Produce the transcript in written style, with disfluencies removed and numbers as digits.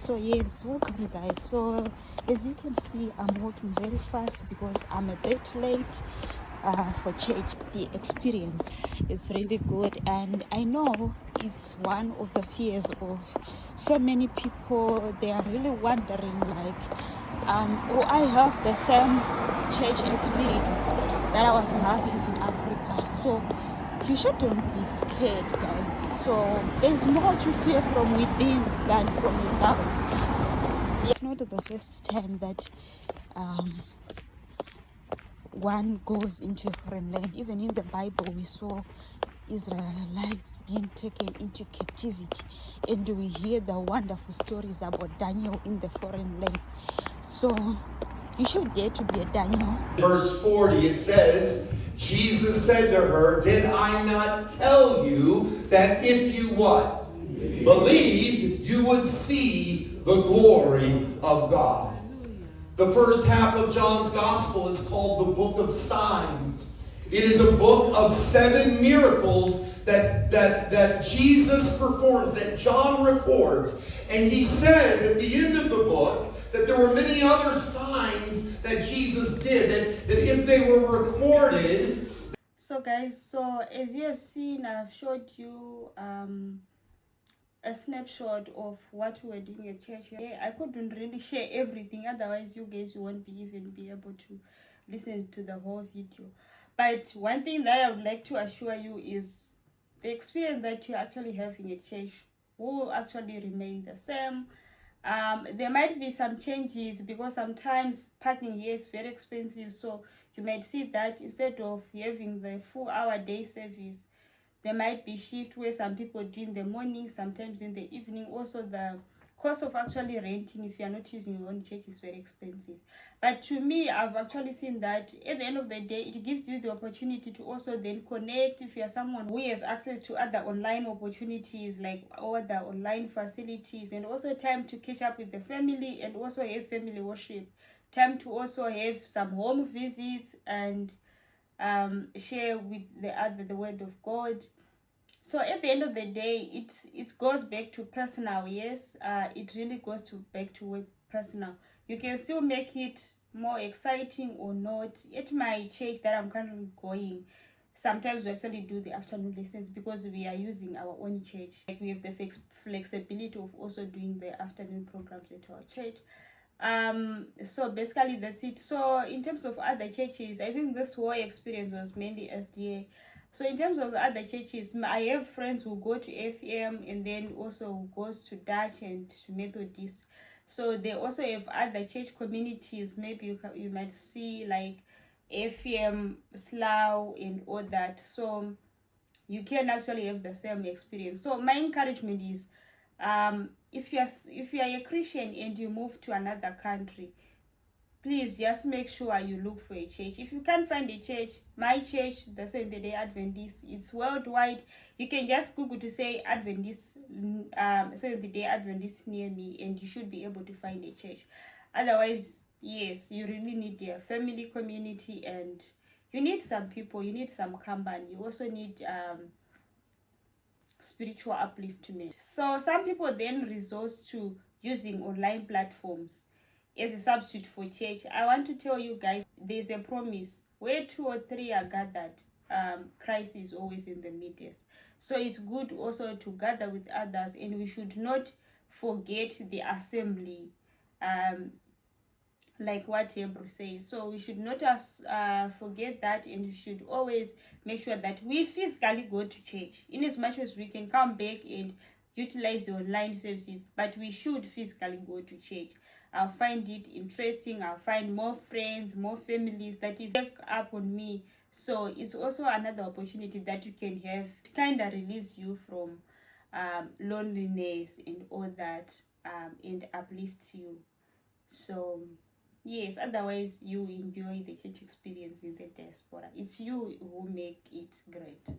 So yes, welcome guys. So as you can see, I'm walking very fast because I'm a bit late for church. The experience is really good, and I know it's one of the fears of so many people. They are really wondering like, will I have the same church experience that I was having in Africa? So you shouldn't be scared, guys. So there's more to fear from within than from without. It's not the first time that one goes into a foreign land. Even in the Bible, we saw Israelites being taken into captivity, and we hear the wonderful stories about Daniel in the foreign land. So you should dare to be a Daniel. Verse 40, it says, Jesus said to her, "Did I not tell you that if you what? Believed, you would see the glory of God." The first half of John's Gospel is called the Book of Signs. It is a book of 7 miracles that Jesus performs, that John records. And he says at the end of the book that there were many other signs that Jesus did, that if they were recorded. So guys, so as you have seen, I've showed you a snapshot of what we were doing at church. I couldn't really share everything, otherwise you guys won't even be able to listen to the whole video. But one thing that I would like to assure you is the experience that you're actually having at church will actually remain the same. There might be some changes because sometimes parking here is very expensive, so you might see that instead of having the full hour day service, there might be shift where some people do in the morning, sometimes in the evening. Also, the cost of actually renting, if you are not using your own church, is very expensive. But to me, I've actually seen that at the end of the day, it gives you the opportunity to also then connect. If you are someone who has access to other online opportunities, like other online facilities, and also time to catch up with the family and also have family worship, time to also have some home visits and share with the word of God. So at the end of the day, it goes back to personal. Yes, it really goes back to personal. You can still make it more exciting or not. At my church that I'm currently going, sometimes we actually do the afternoon lessons because we are using our own church. Like, we have the flexibility of also doing the afternoon programs at our church. So basically that's it. So in terms of other churches, I think this whole experience was mainly SDA. So in terms of the other churches, I have friends who go to FM and then also who goes to Dutch and to Methodist. So they also have other church communities. Maybe you might see like FM, Slough and all that. So you can actually have the same experience. So my encouragement is, if you are a Christian and you move to another country, please just make sure you look for a church. If you can't find a church, my church, the Seventh-day Adventist, it's worldwide. You can just Google to say Adventist, Seventh-day Adventist near me, and you should be able to find a church. Otherwise, yes, you really need a family community, and you need some people, you need some company. You also need spiritual upliftment. So some people then resort to using online platforms as a substitute for church. I want to tell you guys, there's a promise: where 2 or 3 are gathered, Christ is always in the midst. So it's good also to gather with others, and we should not forget the assembly, like what Hebrew says. So we should not forget that, and we should always make sure that we physically go to church. In as much as we can come back and utilize the online services, but we should physically go to church. I'll find it interesting. I'll find more friends, more families that take up on me. So it's also another opportunity that you can have. It kind of relieves you from loneliness and all that, and uplifts you. So yes, otherwise you enjoy the church experience in the diaspora. It's you who make it great.